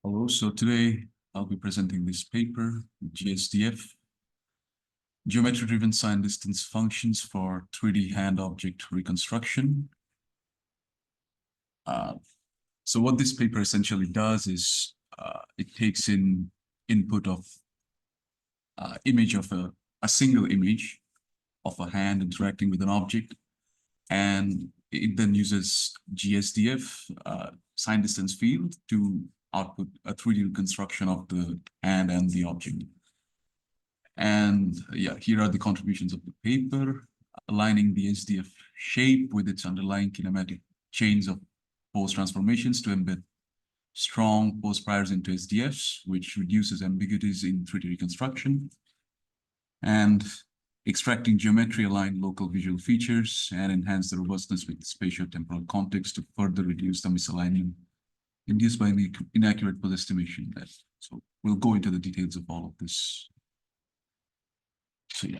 Hello, so today I'll be presenting this paper, gSDF, Geometry-Driven Sign Distance Functions for 3D Hand Object Reconstruction. So what this paper essentially does is it takes in input of image of a single image of a hand interacting with an object, and it then uses gSDF sign distance field to output a 3D reconstruction of the hand and the object. And yeah, here are the contributions of the paper, aligning the SDF shape with its underlying kinematic chains of pose transformations to embed strong pose priors into SDFs, which reduces ambiguities in 3D reconstruction, and extracting geometry-aligned local visual features and enhance the robustness with spatio-temporal context to further reduce the misalignment induced by inaccurate pose estimation. So we'll go into the details of all of this. So yeah,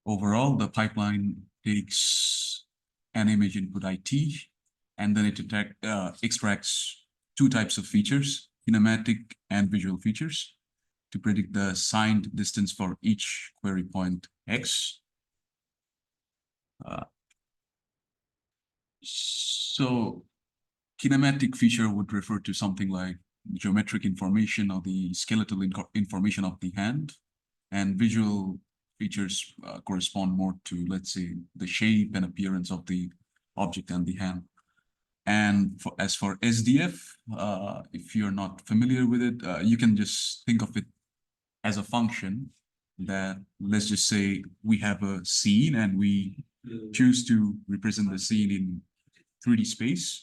overall, the pipeline takes an image input IT, and then it extracts two types of features, kinematic and visual features, to predict the signed distance for each query point X. So kinematic feature would refer to something like geometric information or the skeletal information of the hand, and visual features correspond more to, let's say, the shape and appearance of the object and the hand. And as for SDF, if you're not familiar with it, you can just think of it as a function that, let's just say, we have a scene and we choose to represent the scene in 3D space.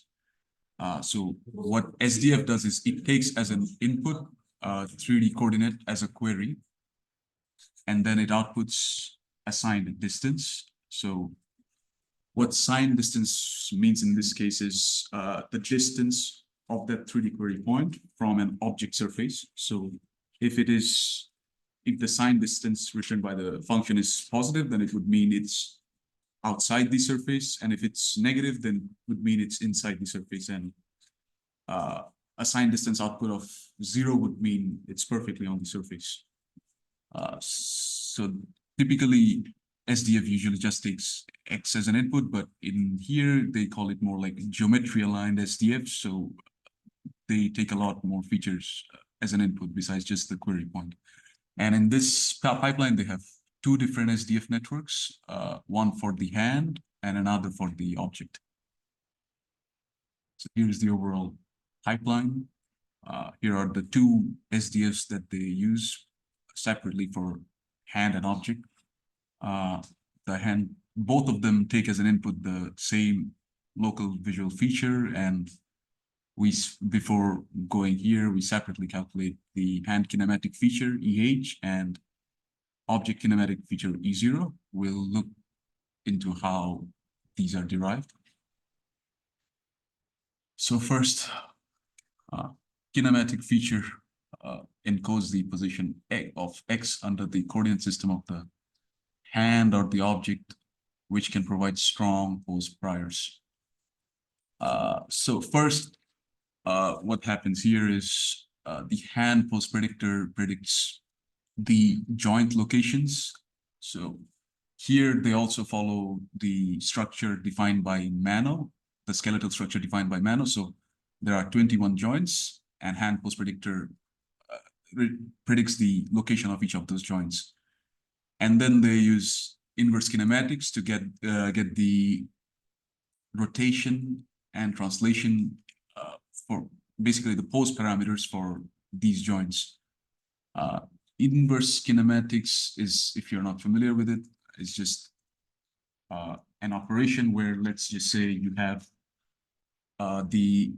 So what SDF does is it takes as an input 3D coordinate as a query, and then it outputs a signed distance. So what signed distance means in this case is the distance of that 3D query point from an object surface. So if the signed distance returned by the function is positive, then it would mean it's outside the surface, and if it's negative, then it would mean it's inside the surface. And a signed distance output of 0 would mean it's perfectly on the surface. So typically, SDF usually just takes X as an input, but in here, they call it more like geometry-aligned SDF, so they take a lot more features as an input besides just the query point. And in this pipeline, they have two different SDF networks, one for the hand and another for the object. So here's the overall pipeline. Here are the two SDFs that they use separately for hand and object. Both of them take as an input the same local visual feature, and before going here, we separately calculate the hand kinematic feature EH and object kinematic feature E0. We'll look into how these are derived. So first, kinematic feature encodes the position of X under the coordinate system of the hand or the object, which can provide strong pose priors. So first, what happens here is the hand pose predictor predicts the joint locations. So here they also follow the structure defined by Mano, the skeletal structure defined by Mano. So there are 21 joints, and hand pose predictor predicts the location of each of those joints. And then they use inverse kinematics to get the rotation and translation for basically the pose parameters for these joints. Inverse kinematics is, if you're not familiar with it, is just an operation where, let's just say, you have the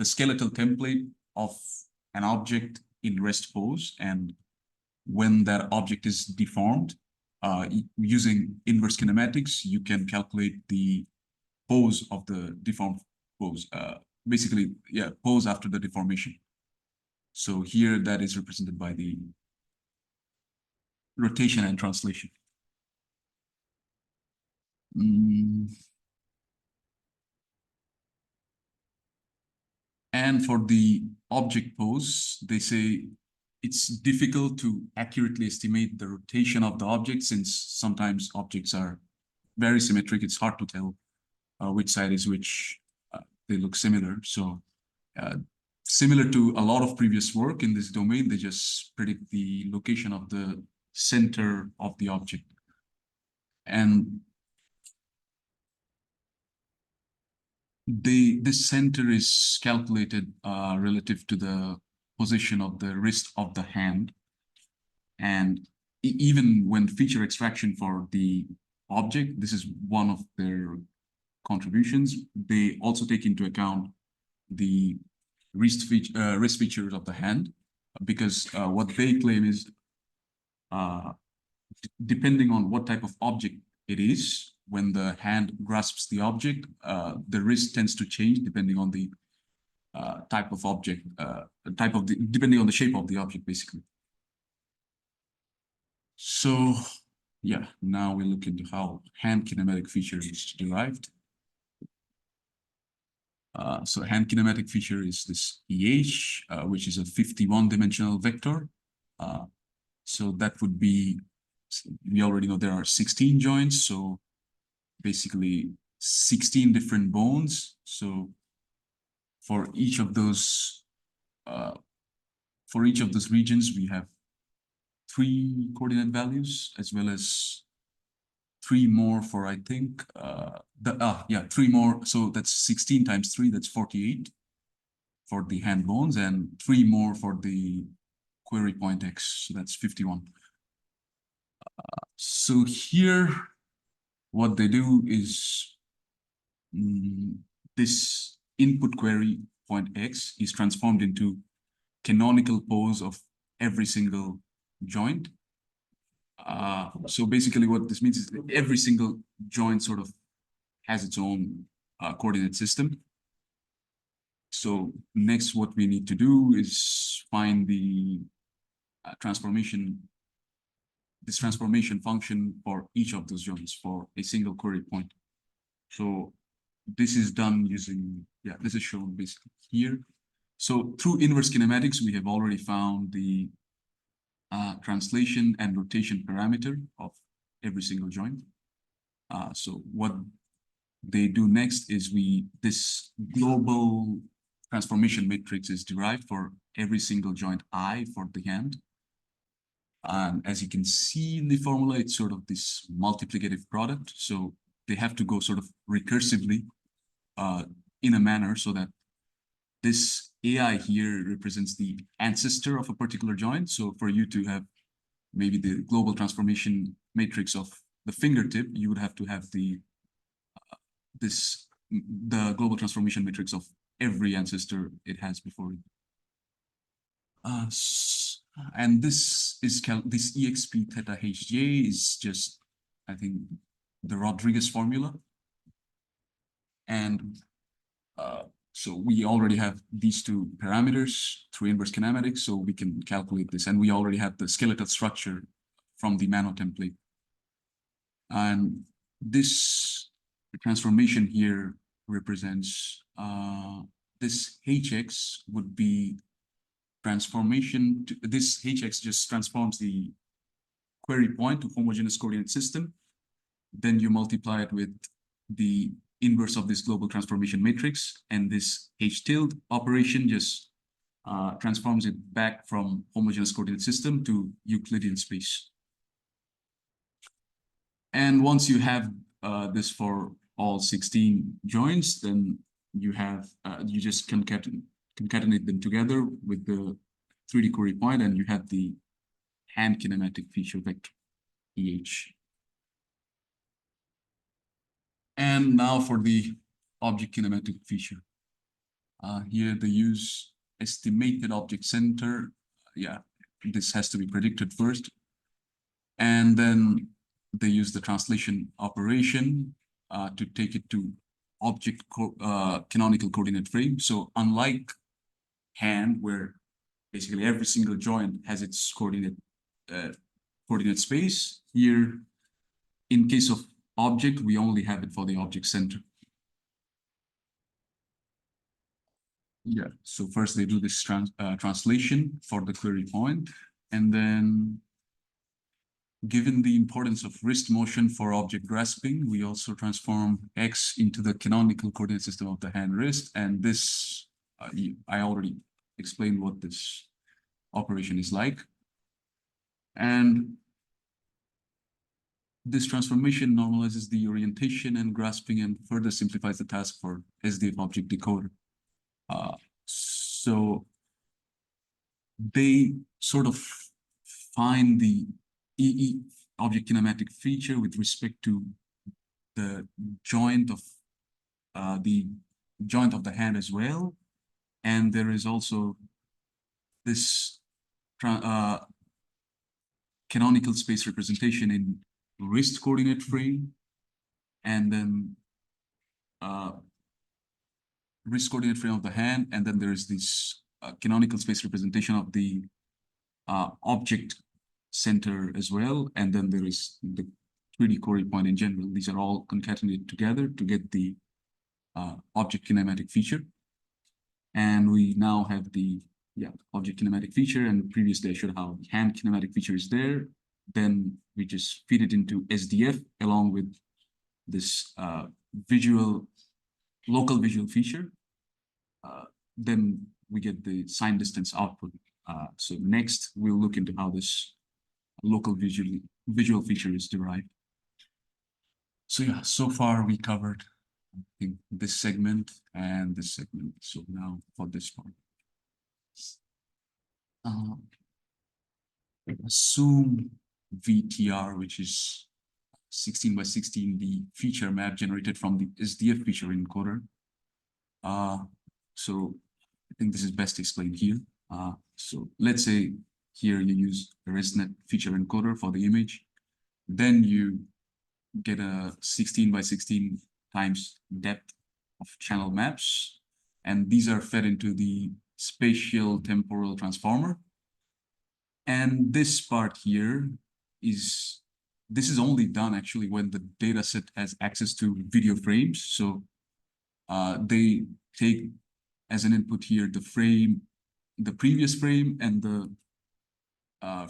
skeletal template of an object in rest pose, and when that object is deformed, using inverse kinematics, you can calculate the pose of the deformed pose. Basically, yeah, pose after the deformation. So here that is represented by the rotation and translation. And for the object pose, they say it's difficult to accurately estimate the rotation of the object, since sometimes objects are very symmetric. It's hard to tell which side is which. They look similar. So similar to a lot of previous work in this domain, they just predict the location of the center of the object. And this center is calculated relative to the position of the wrist of the hand. And even when feature extraction for the object, this is one of their contributions, they also take into account the wrist features of the hand, because what they claim is depending on what type of object it is, when the hand grasps the object, the wrist tends to change depending on the type of object, depending on the shape of the object, basically. So, yeah, now we look into how hand kinematic feature is derived. So hand kinematic feature is this EH, which is a 51-dimensional vector. So that would be, we already know there are 16 joints, so basically 16 different bones. So for each of those regions, we have 3 coordinate values, as well as 3 more for, I think, 3 more. So that's 16 times 3, that's 48 for the hand bones, and 3 more for the query point X, so that's 51. So here, what they do is this input query point X is transformed into canonical pose of every single joint. So basically what this means is that every single joint sort of has its own coordinate system. So next, what we need to do is find the transformation function for each of those joints for a single query point. So this is done using, this is shown basically here. So through inverse kinematics, we have already found the translation and rotation parameter of every single joint. So what they do next is this global transformation matrix is derived for every single joint I for the hand. And as you can see in the formula, it's sort of this multiplicative product. So they have to go sort of recursively in a manner so that this AI here represents the ancestor of a particular joint. So for you to have maybe the global transformation matrix of the fingertip, you would have to have the global transformation matrix of every ancestor it has before it. And this exp theta hj is just, I think, the Rodriguez formula. And so we already have these 2 parameters through inverse kinematics, so we can calculate this. And we already have the skeletal structure from the Mano template. And this transformation here represents this hx would be transformation to this hx just transforms the query point to homogeneous coordinate system. Then you multiply it with the inverse of this global transformation matrix, and this h tilde operation just transforms it back from homogeneous coordinate system to Euclidean space. And once you have this for all 16 joints, then you have you just concatenate them together with the 3D query point, and you have the hand kinematic feature vector EH. And now for the object kinematic feature. Here they use estimated object center. This has to be predicted first. And then they use the translation operation to take it to object canonical coordinate frame. So unlike hand, where basically every single joint has its coordinate space, here, in case of object, we only have it for the object center. Yeah, so first they do this translation for the query point, and then given the importance of wrist motion for object grasping, we also transform X into the canonical coordinate system of the hand wrist. And this, I already explained what this operation is like. And this transformation normalizes the orientation and grasping and further simplifies the task for SDF object decoder. So they sort of find the EE object kinematic feature with respect to the joint of the hand as well, and there is also this canonical space representation in wrist coordinate frame, and then wrist coordinate frame of the hand, and then there is this canonical space representation of the object center as well, and then there is the 3D query point in general. These are all concatenated together to get the object kinematic feature. And we now have the object kinematic feature, and previously I showed how the hand kinematic feature is there. Then we just feed it into SDF along with this local visual feature. Then we get the sign distance output. So next we'll look into how this local visual feature is derived. So yeah, so far we covered, I think, this segment and this segment. So now for this part. Assume VTR, which is 16 by 16, the feature map generated from the SDF feature encoder. So I think this is best explained here. So let's say here you use a ResNet feature encoder for the image. Then you get a 16 by 16 times depth of channel maps. And these are fed into the spatial temporal transformer. And this part here is only done actually when the data set has access to video frames. So they take as an input here the frame, the previous frame, and the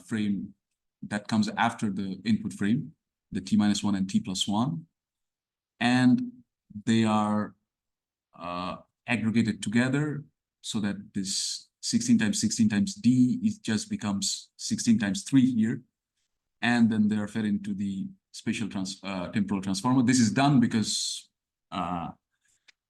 frame that comes after the input frame, the T-1 and T+1. And they are aggregated together so that this 16 times 16 times D just becomes 16 times 3 here. And then they are fed into the spatial temporal transformer. This is done because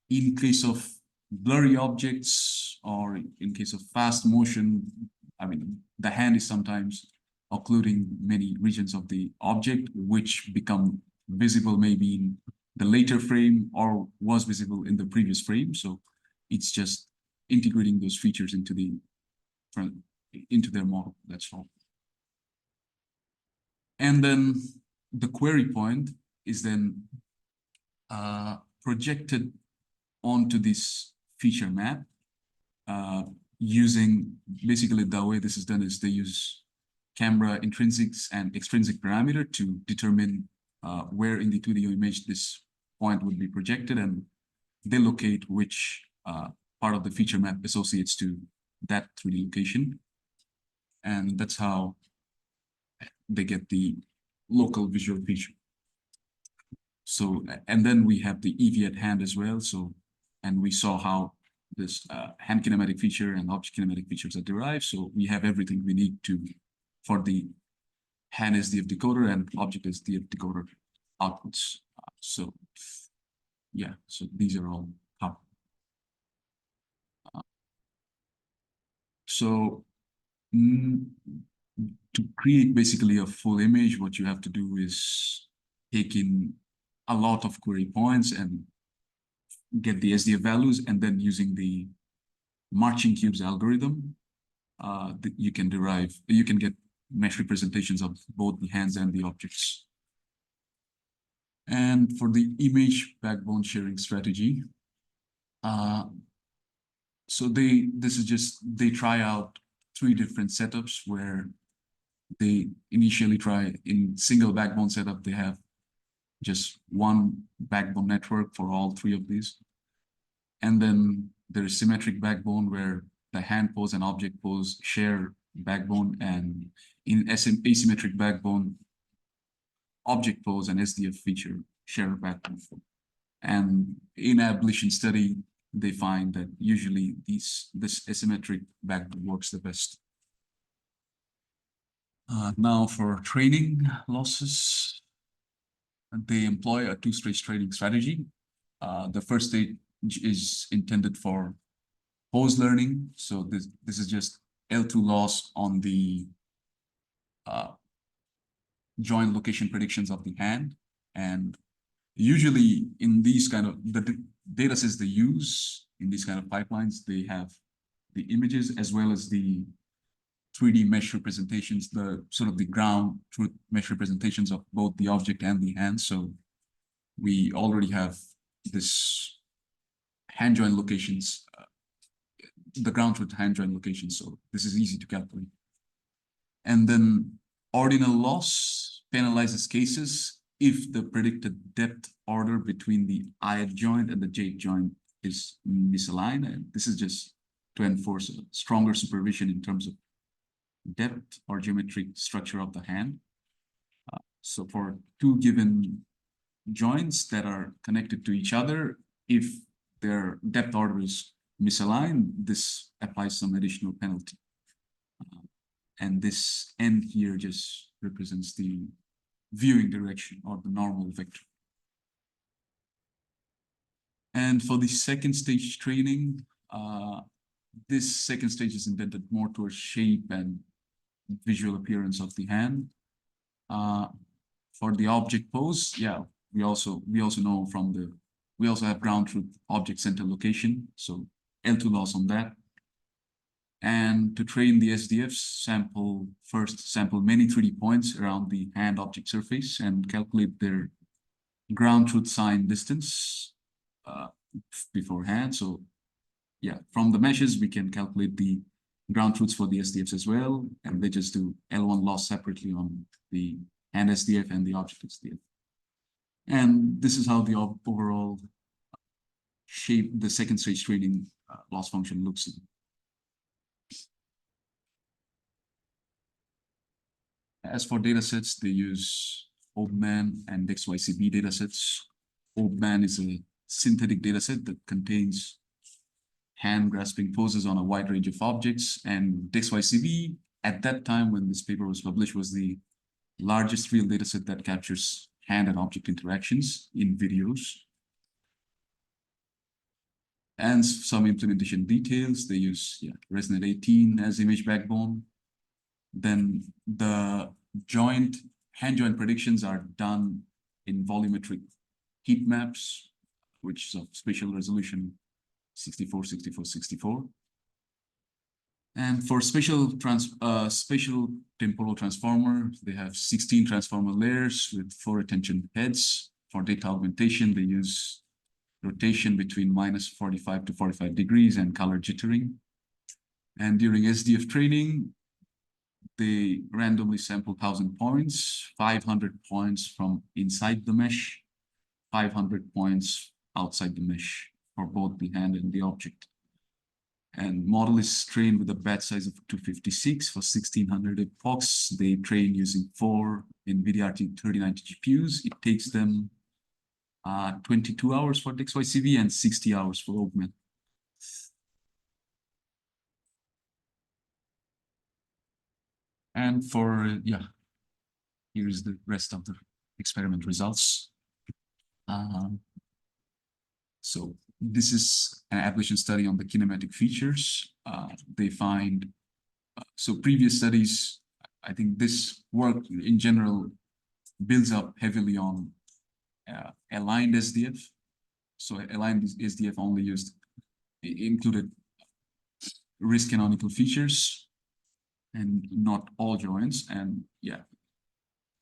in case of blurry objects or in case of fast motion, I mean, the hand is sometimes occluding many regions of the object, which become visible maybe in the later frame or was visible in the previous frame. So it's just integrating those features into their model. That's all. And then the query point is then projected onto this feature map using, basically the way this is done is they use camera intrinsics and extrinsic parameter to determine where in the 2D image this point would be projected, and they locate which part of the feature map associates to that 3D location. And that's how they get the local visual feature. So, and then we have the EV at hand as well. So, and we saw how this hand kinematic feature and object kinematic features are derived. So we have everything we need for the hand SDF decoder and object SDF decoder outputs. So yeah, so these are all covered. So to create basically a full image, what you have to do is take in a lot of query points and get the SDF values, and then using the marching cubes algorithm, you can get mesh representations of both the hands and the objects. And for the image backbone sharing strategy, so they try out 3 different setups where they initially try in single backbone setup. They have just one backbone network for all 3 of these. And then there is symmetric backbone where the hand pose and object pose share backbone, and in asymmetric backbone, object pose and SDF feature share backbone. And in abolition study, they find that usually this asymmetric backbone works the best. Now for training losses, they employ a two-stage training strategy. The first stage is intended for pose learning. So this is just L2 loss on the joint location predictions of the hand. And usually in these kind of the data sets they use in these kind of pipelines, they have the images as well as the 3D mesh representations, the sort of the ground truth mesh representations of both the object and the hand. So we already have this hand joint locations, the ground truth hand joint locations. So this is easy to calculate. And then ordinal loss penalizes cases if the predicted depth order between the I joint and the J joint is misaligned. And this is just to enforce a stronger supervision in terms of depth or geometric structure of the hand. So for two given joints that are connected to each other, if their depth order is misaligned, this applies some additional penalty. And this N here just represents the viewing direction or the normal vector. And for the second stage training, this second stage is intended more towards shape and visual appearance of the hand. For the object pose, yeah, we also know from the, we also have ground truth object center location, so L2 loss on that. And to train the SDFs, first sample many 3D points around the hand object surface and calculate their ground truth sign distance beforehand. So yeah, from the meshes, we can calculate the ground truths for the SDFs as well, and they just do L1 loss separately on the hand SDF and the object SDF. And this is how the overall shape, the second stage training loss function looks like. As for datasets, they use OBMAN and DexYCB datasets. OBMAN is a synthetic dataset that contains hand grasping poses on a wide range of objects, and DexYCB at that time when this paper was published was the largest real dataset that captures hand and object interactions in videos. And some implementation details, they use ResNet 18 as image backbone. Then the hand joint predictions are done in volumetric heat maps, which is of spatial resolution 64, 64, 64. And for spatial temporal transformer, they have 16 transformer layers with 4 attention heads. For data augmentation, they use rotation between -45 to 45 degrees and color jittering. And during SDF training, they randomly sample 1,000 points, 500 points from inside the mesh, 500 points outside the mesh for both the hand and the object. And model is trained with a batch size of 256 for 1,600 epochs. They train using 4 NVIDIA RT3090 GPUs. It takes them 22 hours for DexYCB and 60 hours for Augment. And for, here is the rest of the experiment results. So this is an abolition study on the kinematic features. They find, so previous studies, I think this work in general builds up heavily on aligned SDF. So aligned SDF only included wrist canonical features and not all joints. And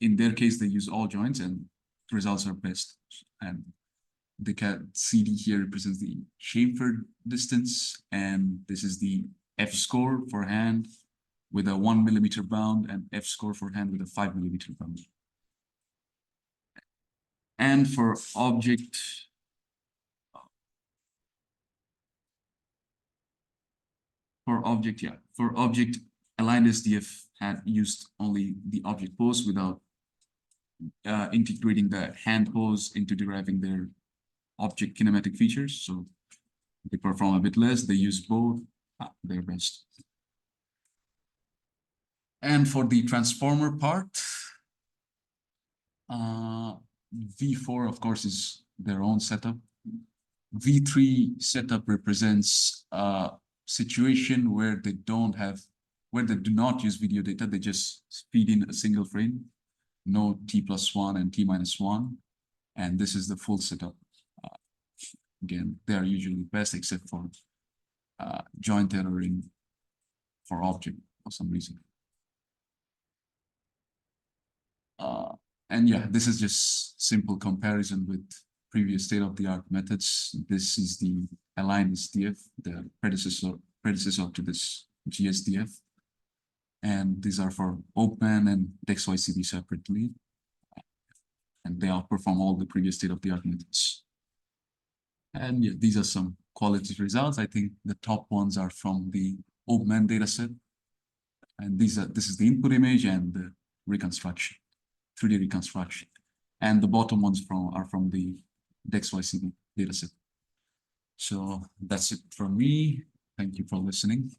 in their case, they use all joints and the results are best. And the CD here represents the chamfer distance, and this is the F score for hand with a 1 millimeter bound and F score for hand with a 5 millimeter bound. And for object For object, yeah. For object, aligned SDF had used only the object pose without integrating the hand pose into deriving their object kinematic features. So they perform a bit less. They use both their best. And for the transformer part, V4, of course, is their own setup. V3 setup represents a situation where they do not use video data. They just feed in a single frame, no T+1 and T-1. And this is the full setup. Again, they are usually best except for joint erroring for object for some reason. And yeah, this is just simple comparison with previous state-of-the-art methods. This is the aligned SDF, the predecessor to this gSDF. And these are for open and DexYCD separately. And they outperform all the previous state-of-the-art methods. And yeah, these are some quality results. I think the top ones are from the Open dataset. And this is the input image and the reconstruction, 3D reconstruction. And the bottom ones are from the DexYCD dataset. So that's it from me. Thank you for listening.